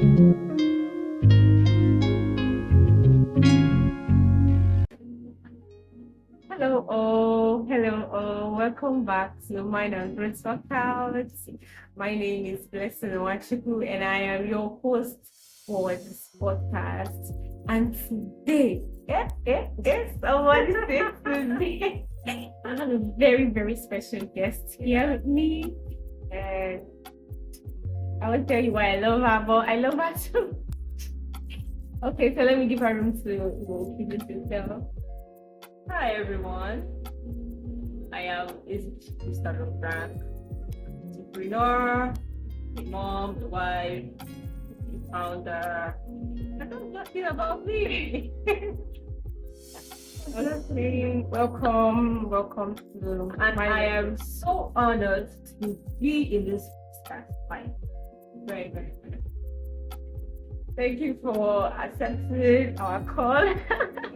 Welcome back to Mind and Growth Podcast. My name is Blessing Wachiku, and I am your host for this podcast. And today, somebody said to me, I have a very, very special guest here with me, and I will tell you why I love her, but I love her too. Okay, so let me give her room to introduce herself. Hi everyone, I am Ezichi, Mr. Brand, entrepreneur, a mom, a wife, a founder. I don't know nothing about me. Honestly, welcome to And I am so honored to be in this podcast. Very, very good. Thank you for accepting our call.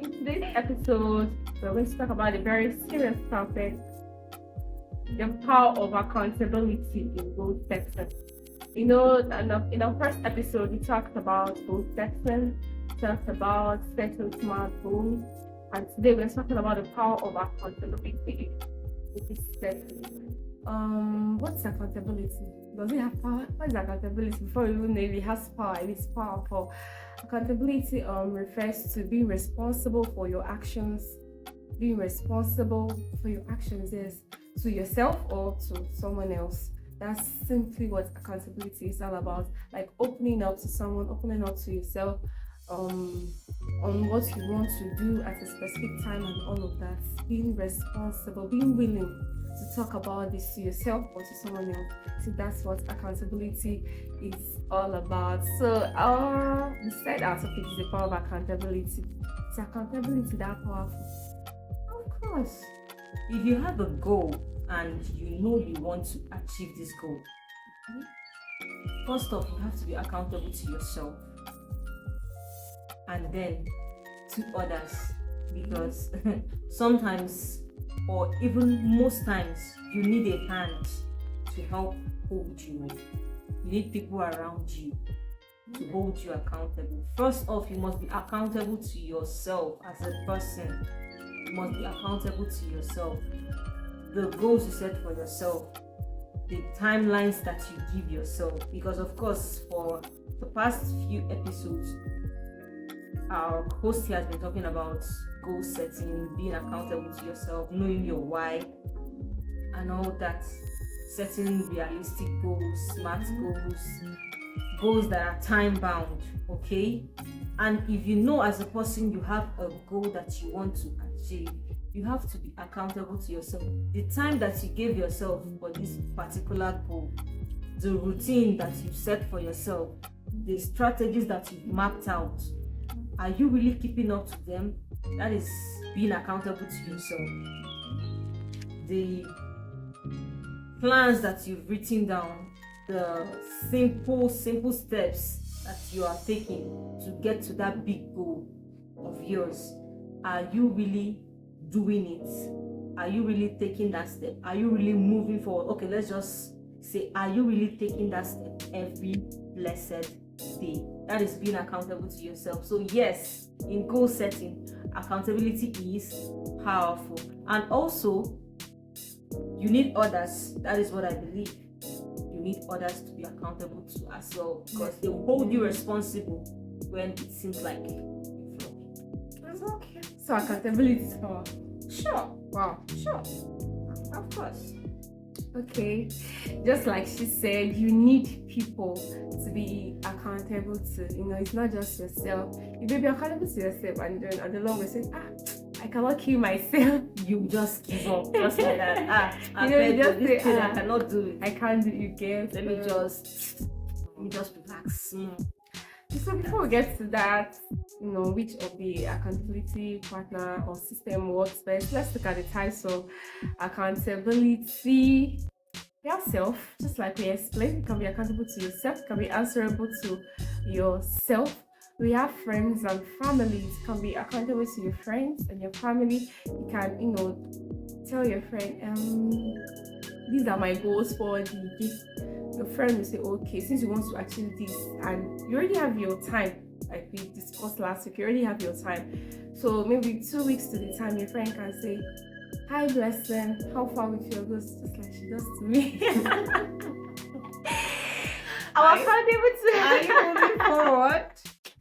In this episode, we're going to talk about a very serious topic: the power of accountability in goal setting. You know, in our first episode, we talked about goal setting, talked about setting smart goals, and today we're talking about the power of accountability in this setting. What's accountability? Does it have power? What is accountability? Before we even know if it has power, it is powerful. Accountability refers to being responsible for your actions. Being responsible for your actions is to yourself or to someone else. That's simply what accountability is all about. Like opening up to someone, opening up to yourself, on what you want to do at a specific time and all of that. Being responsible, being willing to talk about this to yourself or to someone else. So that's what accountability is all about. So we said our topic is the power of accountability. Is accountability that powerful? Of course. If you have a goal and you know you want to achieve this goal, first off, you have to be accountable to yourself and then to others, because sometimes, or even most times, you need a hand to help hold you. You need people around you to hold you accountable. First off, you must be accountable to yourself as a person. You must be accountable to yourself. The goals you set for yourself, the timelines that you give yourself. Because of course, for the past few episodes, our host here has been talking about goal setting, being accountable to yourself, knowing your why, and all that. Setting realistic goals, smart goals that are time bound, okay? And if you know as a person you have a goal that you want to achieve, you have to be accountable to yourself. The time that you gave yourself for this particular goal, the routine that you set for yourself, the strategies that you've mapped out, are you really keeping up to them? That is being accountable to yourself. The plans that you've written down, the simple steps that you are taking to get to that big goal of yours, are you really doing it? Are you really taking that step? Are you really moving forward? Okay, let's just say, are you really taking that step every blessed day? That is being accountable to yourself. So yes, in goal setting, accountability is powerful. And also, you need others. That is what I believe. You need others to be accountable to as well, because they will hold you responsible when it seems like you're flop. Okay. So accountability is powerful. Sure. Wow. Sure. Of course. Okay, just like she said, you need people to be accountable to. You know, it's not just yourself. You may be accountable to yourself, and then at the long run, say, I cannot kill myself. You just give up, just like that. You just say, I cannot do it. I can't do it. You get. Let me just relax. So before we get to that, you know, which of the accountability partner or system works best, let's look at the types of accountability. Yourself, just like we explained, you can be accountable to yourself, you can be answerable to yourself. We have friends and families. You can be accountable to your friends and your family. You can, you know, tell your friend, these are my goals for the your friend will say, okay, since you want to achieve this and you already have your time, like we discussed last week, you already have your time. So maybe 2 weeks to the time, your friend can say, hi Blessing, how far with your goals? Just like she does to me. Are you moving forward?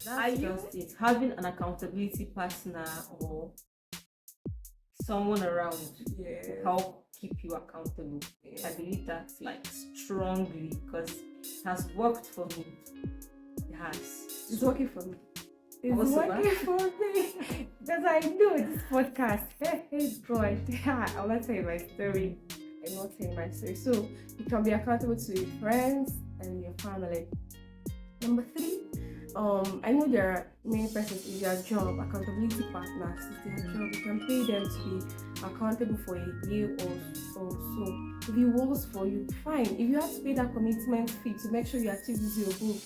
That's you? just it. Having an accountability partner or someone around to help keep you accountable. I believe that's like strongly because it has worked for me. It has. It's working for me. It's Also, working for me. Because I know this podcast. Hey, boy. I'll not tell you my story. I'm not telling my story. So you can be accountable to your friends and your family. Number 3, I know there are many persons in their job, accountability partners, it's their job. You can pay them to be accountable for a year or so. If it works for you, fine. If you have to pay that commitment fee to make sure you achieve this your goal,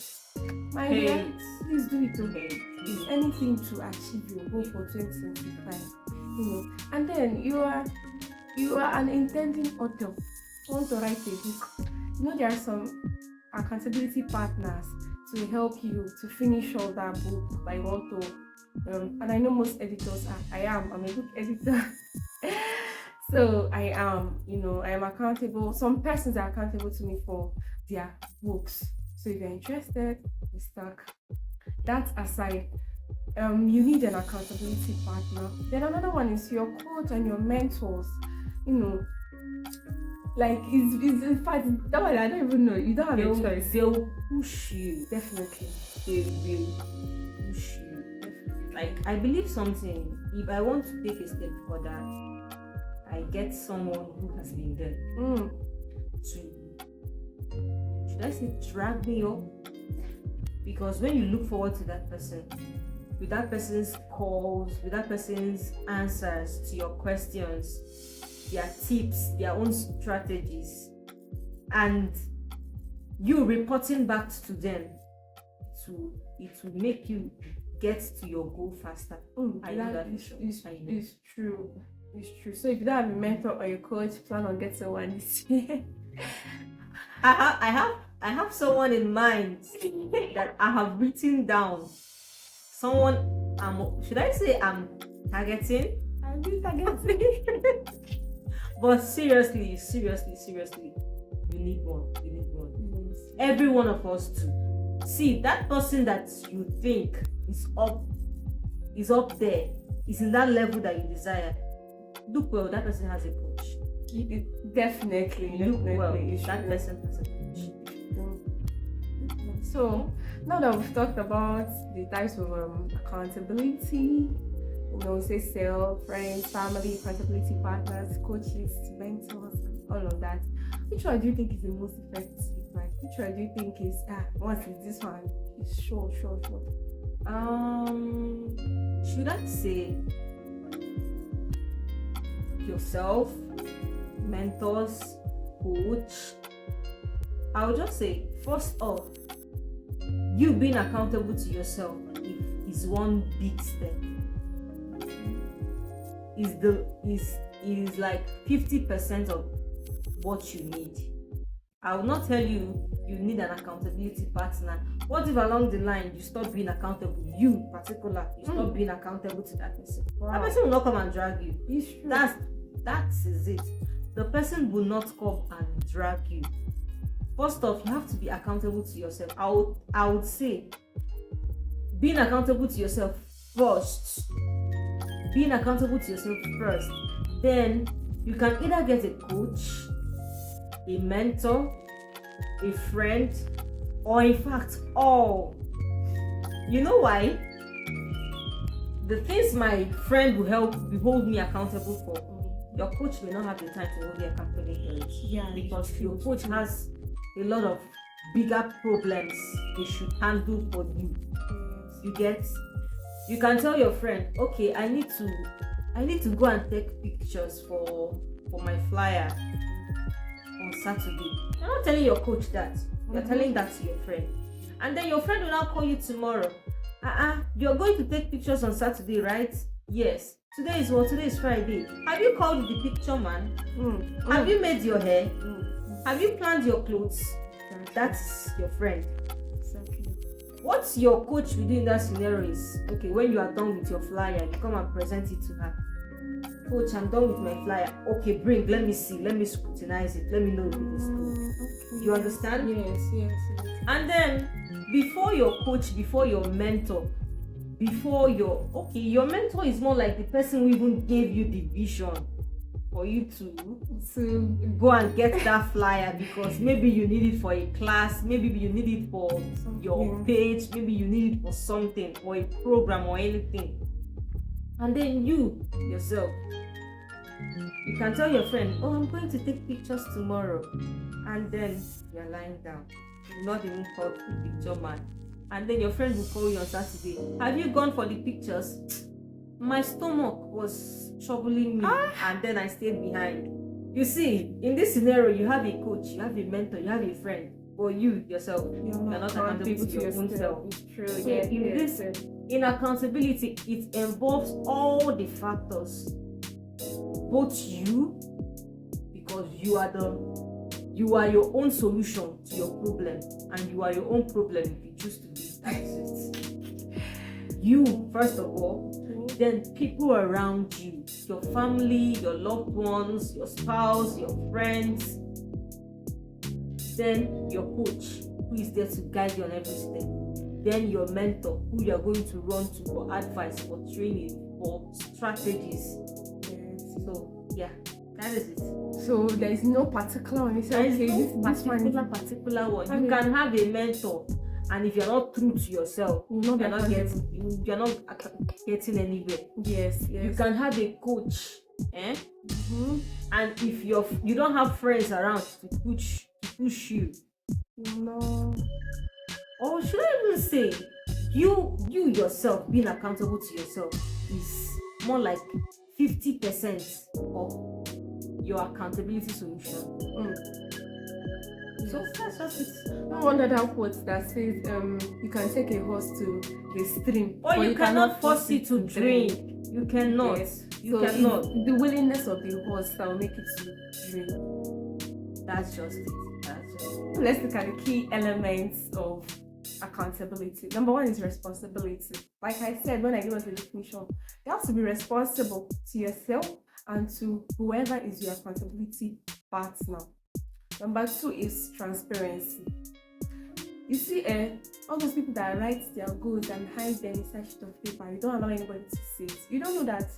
my dear, please do it. Okay, it's anything to achieve your goal for 2025. And then you are an intending author. You want to write a book. There are some accountability partners to help you to finish all that book that you want to. And I know most editors are. I'm a book editor. So I am, I am accountable. Some persons are accountable to me for their books. So if you're interested, you're stuck. That aside, you need an accountability partner. Then another one is your coach and your mentors. Like it's in fact that one I don't even know. You don't have a choice. They'll push you. Definitely. They will push you. Definitely. Like I believe something. If I want to take a step further, I get someone who has been there to, should I say, drag me up? Because when you look forward to that person, with that person's calls, with that person's answers to your questions, their tips, their own strategies, and you reporting back to them, it will make you get to your goal faster. I know that it's true. It's true. So if you don't have a mentor or a coach, plan on getting one this year. I have someone in mind that I have written down. Someone should I say I'm targeting? I'm targeting. But seriously, you need one. Yes. Every one of us do. See, that person that you think is up there, is in that level that you desire. Look well, that person has a coach. Definitely. Look well, that person has a coach. So now that we've talked about the types of accountability, we say self, friends, family, accountability partners, coaches, mentors, all of that. Which one do you think is the most effective? Like, which one do you think is once is this one is sure? Should I say yourself, mentors, coach? I would just say first off, you being accountable to yourself is one big step. Is like 50% of what you need. I will not tell you need an accountability partner. What if along the line you stop being accountable? You particular, you stop being accountable to that person. Wow. That person will not come and drag you. It's true. That is it. The person will not come and drag you. First off, you have to be accountable to yourself. I would say being accountable to yourself first. Being accountable to yourself first. Then you can either get a coach, a mentor, a friend, or in fact all. You know why? The things my friend will hold me accountable for, your coach may not have the time to hold you accountable for it. Yeah, because your coach has a lot of bigger problems they should handle for you. You get? You can tell your friend, okay, I need to go and take pictures for my flyer on Saturday. You're not telling your coach that. You're telling that to your friend. And then your friend will now call you tomorrow. You're going to take pictures on Saturday, right? Yes. Today is what? Today is Friday. Have you called the picture man? Have you made your hair? Have you planned your clothes? that's your friend. Exactly. What your coach will do in that scenario is, okay, when you are done with your flyer, you come and present it to her. Coach, I'm done with my flyer. Okay, let me see, let me scrutinize it, let me know if it is good. Okay. You understand? Yes. And then before your coach, before your mentor, your mentor is more like the person who even gave you the vision for you to go and get that flyer, because maybe you need it for a class, maybe you need it for your page, maybe you need it for something, or a program or anything. And then you yourself, you can tell your friend, oh, I'm going to take pictures tomorrow, and then you're lying down, you're not even called the picture man, and then your friend will call you on Saturday, have you gone for the pictures? My stomach was troubling me, and then I stayed behind. You see, in this scenario, you have a coach, you have a mentor, you have a friend, but you yourself, you're not accountable to your own self. It's true. So in accountability, it involves all the factors, both you, because you are your own solution to your problem, and you are your own problem if you choose to be. That's it. You, first of all, then people around you, your family, your loved ones, your spouse, your friends, then your coach, who is there to guide you on every step, then your mentor, who you are going to run to for advice, for training, for strategies. So yeah, that is it. So there is no particular one. There is no particular one. You can have a mentor, and if you're not true to yourself, you're not getting anywhere. Yes. You can have a coach, and if you don't have friends around to push you, no. Or should I even say, you yourself being accountable to yourself is more like 50% of your accountability solution. So that's just it. No wonder that quote that says you can take a horse to the stream, or you cannot force it to drink. You cannot. Yes. You cannot. The willingness of the horse that will make it to drink. That's just it. Let's look at the key elements of accountability. Number one is responsibility. Like I said, when I give us the definition, you have to be responsible to yourself and to whoever is your accountability partner. Number two is transparency. You see, all those people that write their goals and hide them inside sheet of paper, you don't allow anybody to see it. You don't know that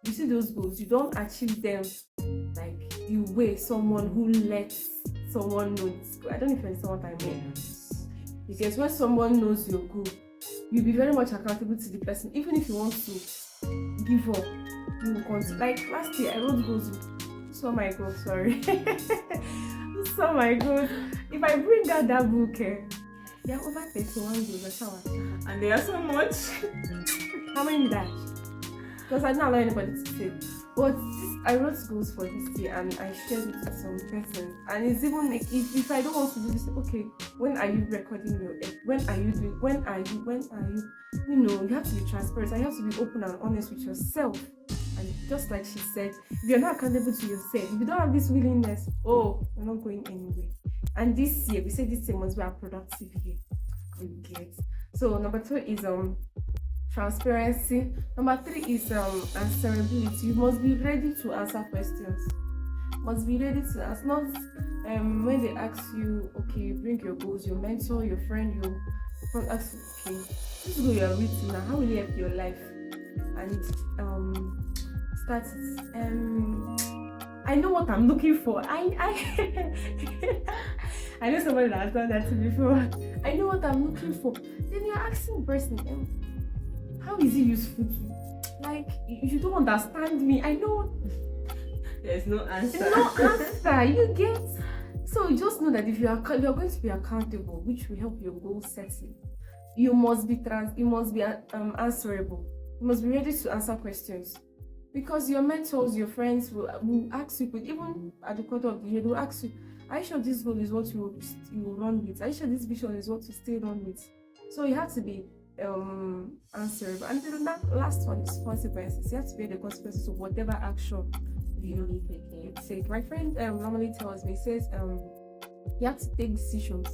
you see those goals, you don't achieve them like the way someone who lets someone know this goal. I don't know if you understand what I mean. Because when someone knows your goal, you'll be very much accountable to the person. Even if you want to give up, you will continue. Like last year, I wrote goals. So my goals, sorry. So my goals. If I bring out that book, there are over 31 goals. And they are so much. How many did I achieve? Because I didn't allow anybody to say. But I wrote goals for this year and I shared it with some persons. And it's even like if I don't want to do this, okay, when are you recording your when are you you have to be transparent. You have to be open and honest with yourself. And just like she said, if you're not accountable to yourself, if you don't have this willingness, you're not going anywhere. And this year, we say this year must be a productive year. You get. So number 2 is transparency. Number 3 is answerability. You must be ready to answer questions. Must be ready to ask. Not when they ask you, okay, you bring your goals, your mentor, your friend, your front ask, okay, this is what you are reading now. How will it help your life? And start I know what I'm looking for. I know somebody that has done that to me before. I know what I'm looking for. Then you're asking the person, how is it useful to you? Like, if you don't understand me, I know there's no answer. No answer, you get. So you just know that if you are going to be accountable, which will help your goal setting, you must be answerable. You must be ready to answer questions. Because your mentors, your friends will ask you, even at the quarter of the year, they will ask you, are you sure this goal is what you will run with? Are you sure this vision is what you stay on with? So you have to be answerable. And the last one is consequences. You have to bear the consequences of whatever action you take. My friend normally tells me, he says, you have to take decisions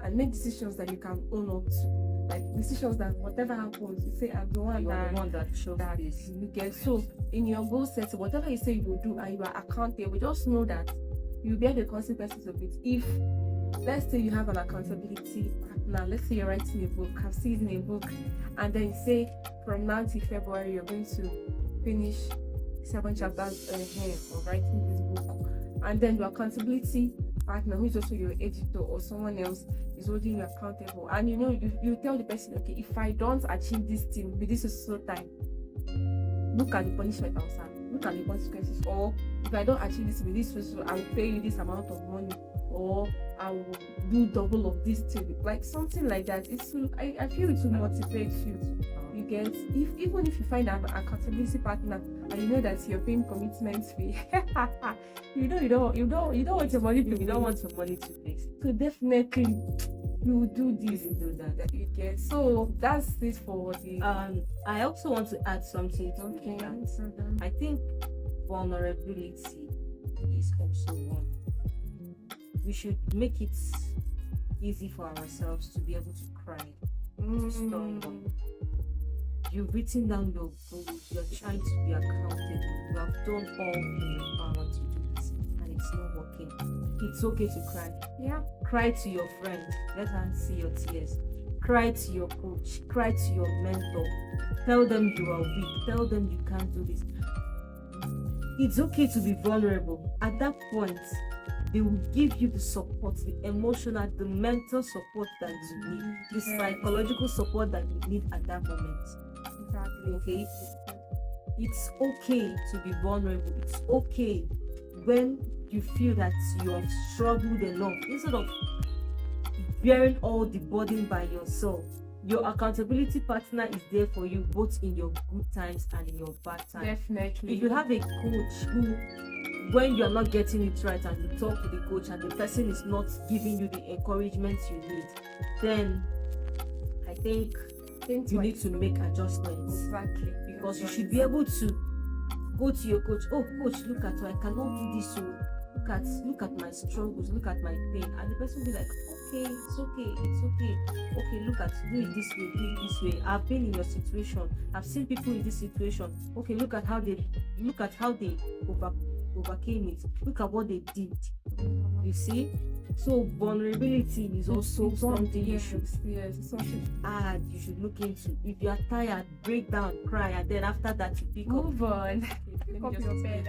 and make decisions that you can own up to. Like decisions that whatever happens, you say, I'm the one that shows that this. you get. So in your goal setting, whatever you say you will do and you are accountable, just know that you bear the consequences of it. If let's say you have an accountability partner, let's say you're writing a book, have season a book, and then you say from now to February you're going to finish 7 chapters ahead of writing this book, and then your accountability partner, who is also your editor or someone else, is holding you accountable, and you tell the person, okay, if I don't achieve this thing with this so time, look at the punishment outside, look at the consequences, or if I don't achieve this with this so I will pay you this amount of money, or I will do double of this thing, like something like that. I feel it will motivate you. You get, even if you find an accountability partner and you know that you're paying commitment fee, you don't want your money to, You don't want your money to waste. so definitely you will do this, You do that. you get. So that's it for the I also want to add something to okay. that. I think vulnerability is also one. We should make it easy for ourselves to be able to cry, to stand up. You've written down your goals, you're trying to be accountable, you have done all in your power to do this, and it's not working. It's okay to cry. Yeah. Cry to your friend, let her see your tears. Cry to your coach, cry to your mentor. Tell them you are weak, tell them you can't do this. It's okay to be vulnerable. At that point, they will give you the support, the emotional, the mental support that you need, the psychological support that you need at that moment. Exactly. Okay? It's okay to be vulnerable. It's okay when you feel that you have struggled enough. Instead of bearing all the burden by yourself, your accountability partner is there for you both in your good times and in your bad times. Definitely. If you have a coach who, when you're not getting it right and you talk to the coach and the person is not giving you the encouragement you need, then I think you need to make adjustments. Exactly. Because you should be able to go to your coach. Oh, coach, look at, I cannot do this. So look at my struggles, look at my pain, and the person will be like, okay, it's okay. Okay, do it this way. I've been in your situation. I've seen people in this situation. Okay, look at how they overcame it. Look at what they did. You see? So vulnerability is also something you should add. You should look into. If you are tired, break down, cry, and then after that you pick up. Move on. Pick up your bed.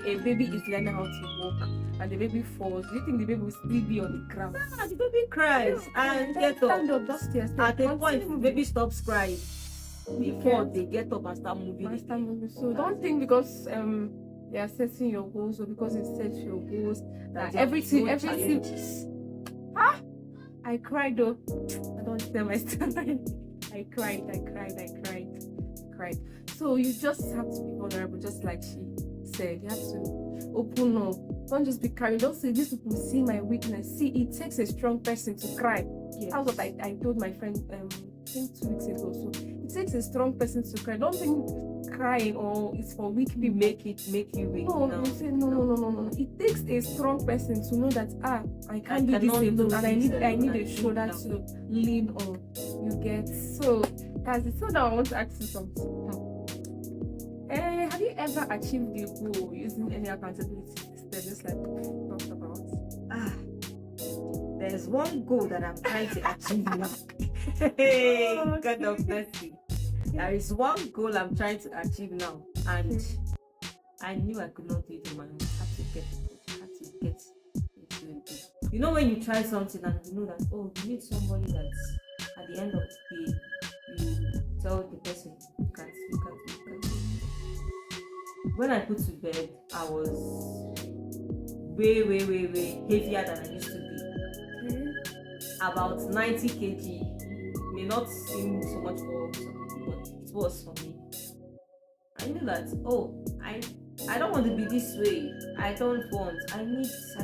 A baby is learning how to walk, and the baby falls. Do you think the baby will still be on the ground? The baby cries and get up. Stand up, just stairs. At a point, the baby stops crying. Before they get up and start moving. So don't think because they are setting your goals, or because it sets your goals that everything. I cried though. I don't tell my story. I cried. So you just have to be vulnerable, just like she said. You have to open up. Don't just be crying. Don't say these people see my weakness. See, it takes a strong person to cry. Yes. That's what I told my friend I think 2 weeks ago. So it takes a strong person to cry. Don't think crying or it's for weak people. Make you weak. No, you say no. It takes a strong person to know that I can't do this alone, and I need a shoulder to lean on. You get. So that's it. So now I want to ask you something. Have you ever achieved the goal using any accountability system, just like we talked about? There's one goal that I'm trying to achieve now. Hey, God of mercy. There is one goal I'm trying to achieve now, and I knew I could not do it on my own. I had to get into it. You know when you try something and you know that you need somebody that's at the end of the day, you tell the person you can't. When I put to bed, I was way heavier than I used to be. About 90 kg. It may not seem so much for some people, but it was for me. I knew that I don't want to be this way. I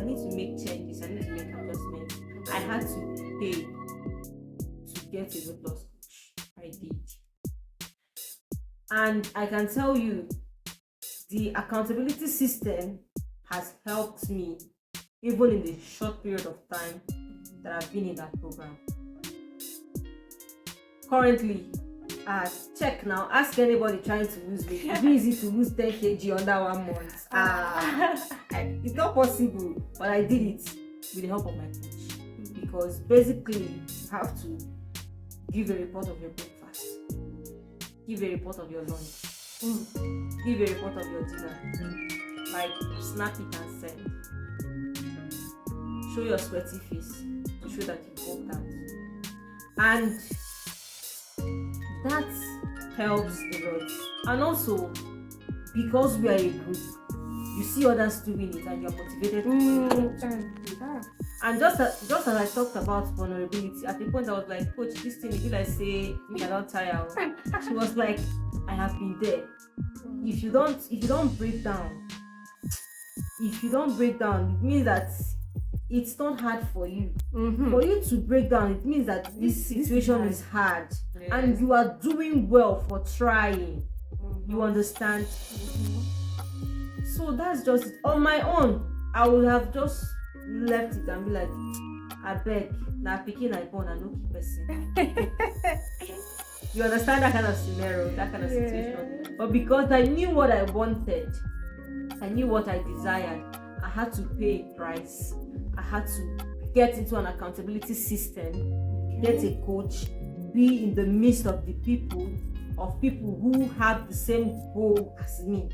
need to make changes, I need to make adjustments. I had to pay to get a weight loss coach. I did. And I can tell you, the accountability system has helped me, even in the short period of time, that have been in that program. Currently, check now, ask anybody trying to lose weight. It's easy to lose 10 kg under 1 month. It's not possible, but I did it with the help of my coach. Because basically, you have to give a report of your breakfast, give a report of your lunch, give a report of your dinner, like snap it and send. Show your sweaty face to show that you've worked out, and that helps a lot. And also, because we are a group, you see others doing it and you're motivated to do it. And just as I talked about vulnerability, at the point I was like, coach, this thing, if you like say me, I don't tire. She was like, I have been there. If you don't break down, it means that it's not hard for you. For you to break down, it means that this situation is hard. Yes. And you are doing well for trying. You understand? So that's just it. On my own, I would have just left it and be like, I beg, now picking I born and no keep person. You understand that kind of scenario, that kind of situation? But because I knew what I wanted, I knew what I desired, I had to pay a price. I had to get into an accountability system, get a coach, be in the midst of the people who have the same goal as me.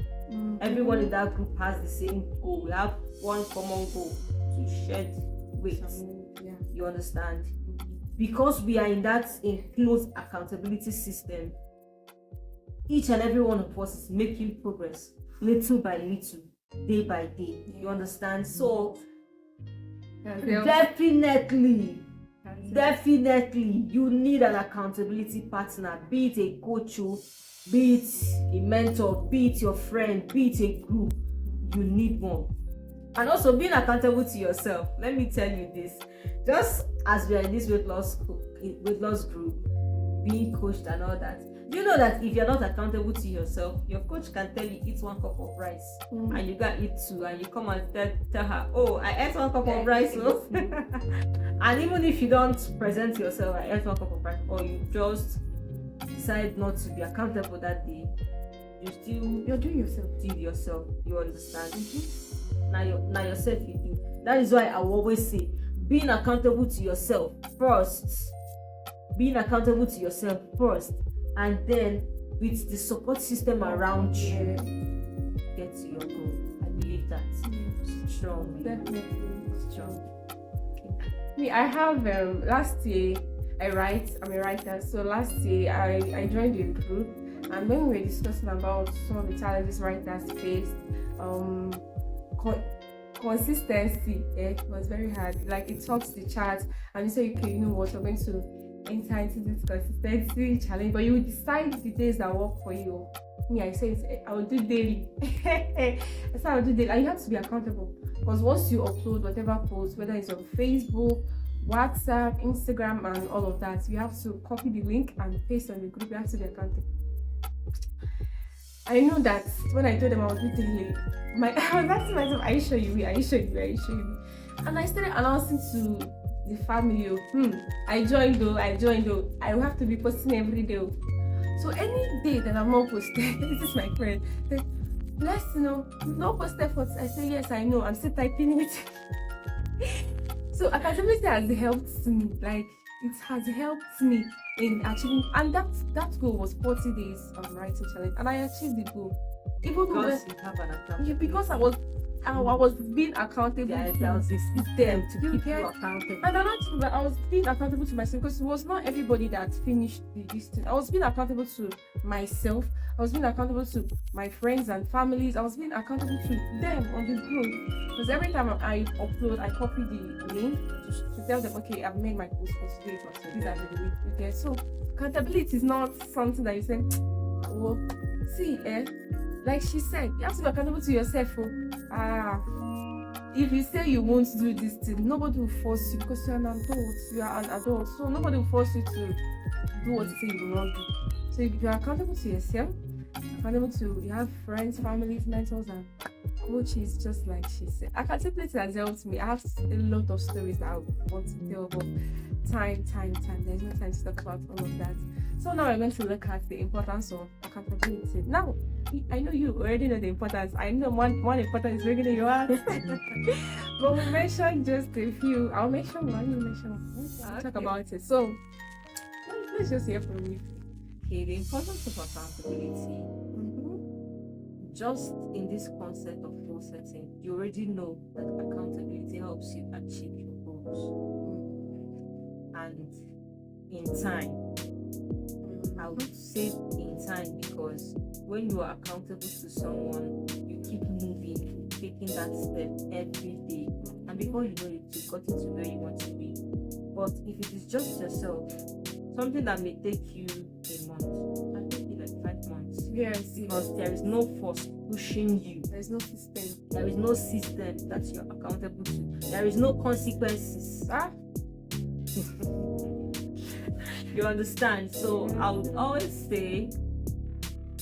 Everyone in that group has the same goal. We have one common goal to shed weight. You understand? Because we are in that enclosed accountability system, each and every one of us is making progress little by little, day by day. You understand? So definitely you need an accountability partner, be it a coach, be it a mentor, be it your friend, be it a group. You need one. And also being accountable to yourself. Let me tell you this, just as we are in this weight loss group, being coached and all that, do you know that if you're not accountable to yourself, your coach can tell you eat 1 cup of rice and you got eat 2, and you come and tell her, oh, I ate 1 cup of rice. And even if you don't present yourself, I ate 1 cup of rice, or you just decide not to be accountable that day, you're doing yourself. You understand? Now yourself you do. That is why I will always say, being accountable to yourself first, and then with the support system around you, get to your goal. I believe that strong. Definitely strong. Me, I have last year I'm a writer. So last year I joined a group, and when we were discussing about some of the challenges writers face, consistency was very hard. Like, it tops the chart, and you say, okay, you know what, you're going to enter into this consistency challenge, but you decide the days that work for you. Me, I say I will do daily. I said I will do daily, and you have to be accountable, because once you upload whatever post, whether it's on Facebook, WhatsApp, Instagram, and all of that, you have to copy the link and paste on the group. You have to be accountable. I know that when I told them I was daily, I was asking myself, are you sure you will? Are you sure you will? Are you sure you will? And I started announcing to the family, I joined though. I will have to be posting every day. So any day that I'm not posting, this is my friend, let's no post efforts. I say, yes, I know, I'm still typing it. So accountability has helped me. Like, it has helped me in achieving, and that goal was 40 days of writing challenge, and I achieved the goal. Even because you have an accountability. Because I was being accountable. There was a system to keep you accountable. And I was being accountable to myself, because it was not everybody that finished this thing. I was being accountable to myself. I was being accountable to my friends and families. I was being accountable to them on the group. Because every time I upload, I copy the link to tell them, okay, I've made my post for today. These are the links. Okay, so accountability is not something that you say, well, see, like she said, you have to be accountable to yourself. If you say you won't do this thing, nobody will force you, because you're an adult. So nobody will force you to do what you say you will not do. So if you're accountable to yourself, you have friends, families, mentors, and coach is just like she said. Accountability has helped me. I have a lot of stories that I want to tell, but time. There's no time to talk about all of that. So now we're going to look at the importance of accountability. Now, I know you already know the importance. I know one importance is regular your heart. But we mentioned just a few. I'll mention one, you mention one. We'll talk about it. So let's just hear from you. Okay, the importance of accountability. Just in this concept of goal setting, you already know that accountability helps you achieve your goals. And in time, I would say in time, because when you are accountable to someone, you keep moving, taking that step every day. And before you know it, you've gotten to where you want to be. But if it is just yourself, something that may take you a month, can take you like 5 months. Yes. Because there is no force pushing you. There's no system. There is no system that you're accountable to. There is no consequences. You understand? So I would always say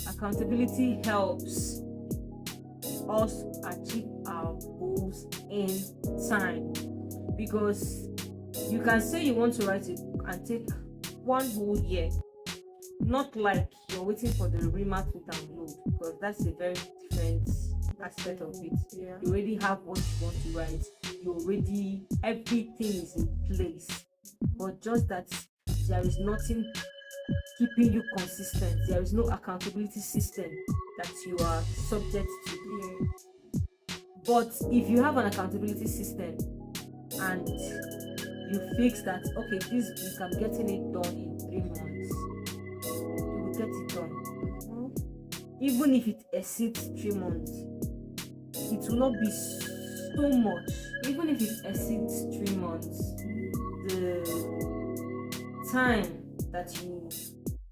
accountability helps us achieve our goals in time. Because you can say you want to write it and take 1 whole year. Not like you're waiting for the reamer to download, because that's a very different aspect of it. Yeah. You already have what you want to write. Everything is in place. But just that there is nothing keeping you consistent. There is no accountability system that you are subject to. Yeah. But if you have an accountability system and you fix that, okay, this week I'm getting it done in 3 months, you will get it done. Even if it exceeds 3 months, it will not be so much. Even if it exceeds 3 months,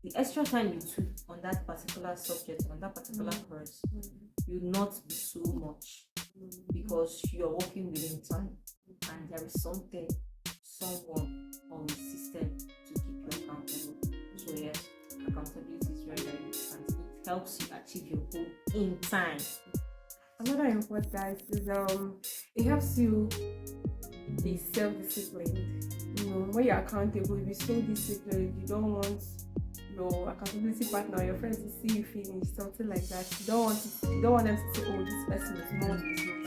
the extra time you took on that particular subject, on that particular course, will not be so much, because you are working within time, and there is someone or a system to keep you accountable. So yes, accountability is very, very important. It helps you achieve your goal in time. Another important is it helps you be self-disciplined. When you're accountable, you'll be so disciplined. You don't want your accountability partner or your friends to see you finish something like that. You don't want them to say, oh, this person is not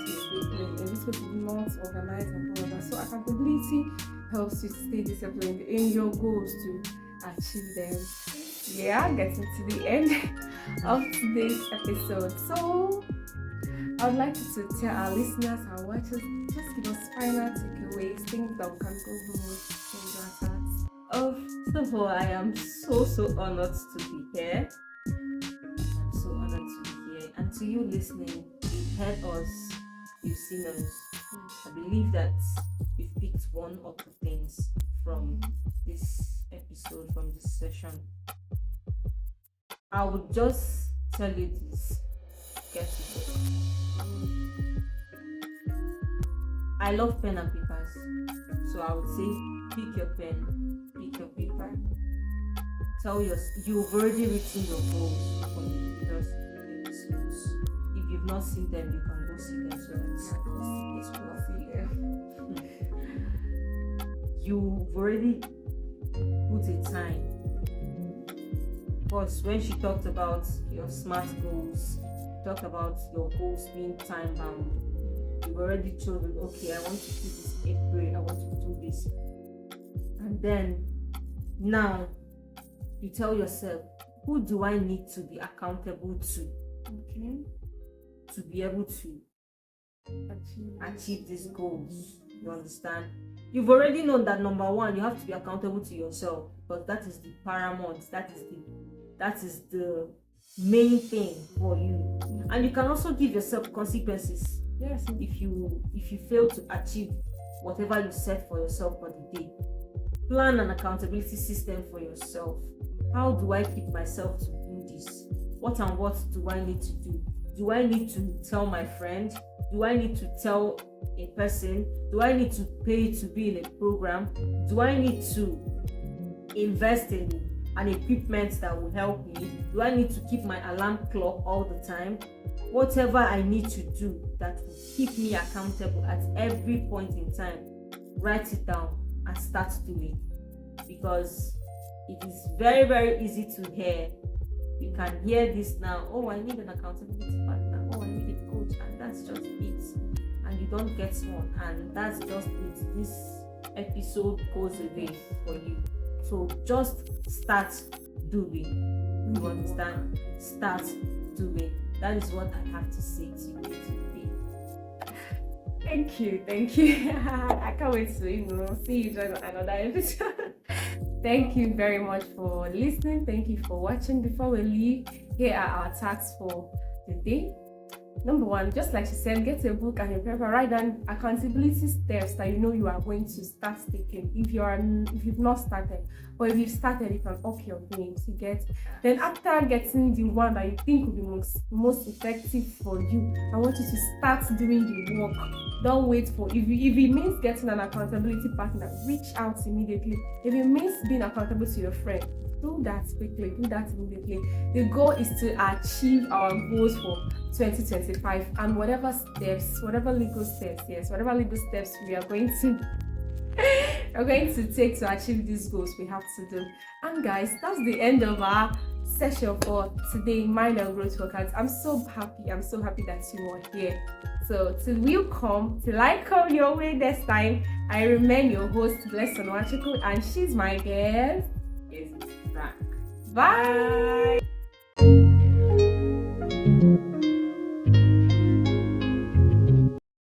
disciplined, and this person is not organized and all of that. So accountability helps you stay disciplined in your goals to achieve them. Yeah, getting to the end of today's episode. So I would like you to tell our listeners, our watchers, just give us final takeaways, things that we can go home with in our hearts. First of all, I am so honored to be here. I'm so honored to be here. And to you listening, you've heard us, you've seen us. I believe that we've picked one or two things from this episode, from this session. I would just tell you this. Get it. I love pen and papers. So I would say pick your pen, pick your paper. You've already written your goals on the previous episodes. If you've not seen them, you can go see them so that you've already put a time. Because when she talked about your SMART goals, talked about your goals being time bound, you've already chosen, okay, I want to do this April, I want to do this. And then now you tell yourself, who do I need to be accountable to? Okay. To be able to achieve these goals. You understand? You've already known that number one, you have to be accountable to yourself, because that is the paramount, that is the main thing for you. And you can also give yourself consequences. Yes. If you fail to achieve whatever you set for yourself for the day. Plan an accountability system for yourself. How do I keep myself to do this? What and what do I need to do? Do I need to tell my friend? Do I need to tell a person? Do I need to pay to be in a program? Do I need to invest in and equipment that will help me? Do I need to keep my alarm clock all the time? Whatever I need to do that will keep me accountable at every point in time, write it down and start doing. Because it is very, very easy to hear. You can hear this now, oh, I need an accountability partner, oh, I need a coach, and that's just it. And you don't get one, and that's just it. This episode goes away for you. So just start doing. You understand? Start doing. That is what I have to say to you today. Thank you. I can't wait to see you join another episode. Thank you very much for listening. Thank you for watching. Before we leave, here are our tasks for the day. Number one, just like she said, get a book and a paper. Write down accountability steps that you are going to start taking. If you've not started, or if you've started, you can up your game to get. Then after getting the one that you think will be most effective for you, I want you to start doing the work. Don't wait for if it means getting an accountability partner, reach out immediately. If it means being accountable to your friend, do that quickly, do that immediately. The goal is to achieve our goals for 2025, and whatever legal steps we are going to take to achieve these goals, we have to do. And guys, that's the end of our session for today, Mind and Growth Workouts. I'm so happy that you are here. So till I come your way next time, I remain your host, Blessed Onwachukwu, and she's my guest. Ezichi. Bye.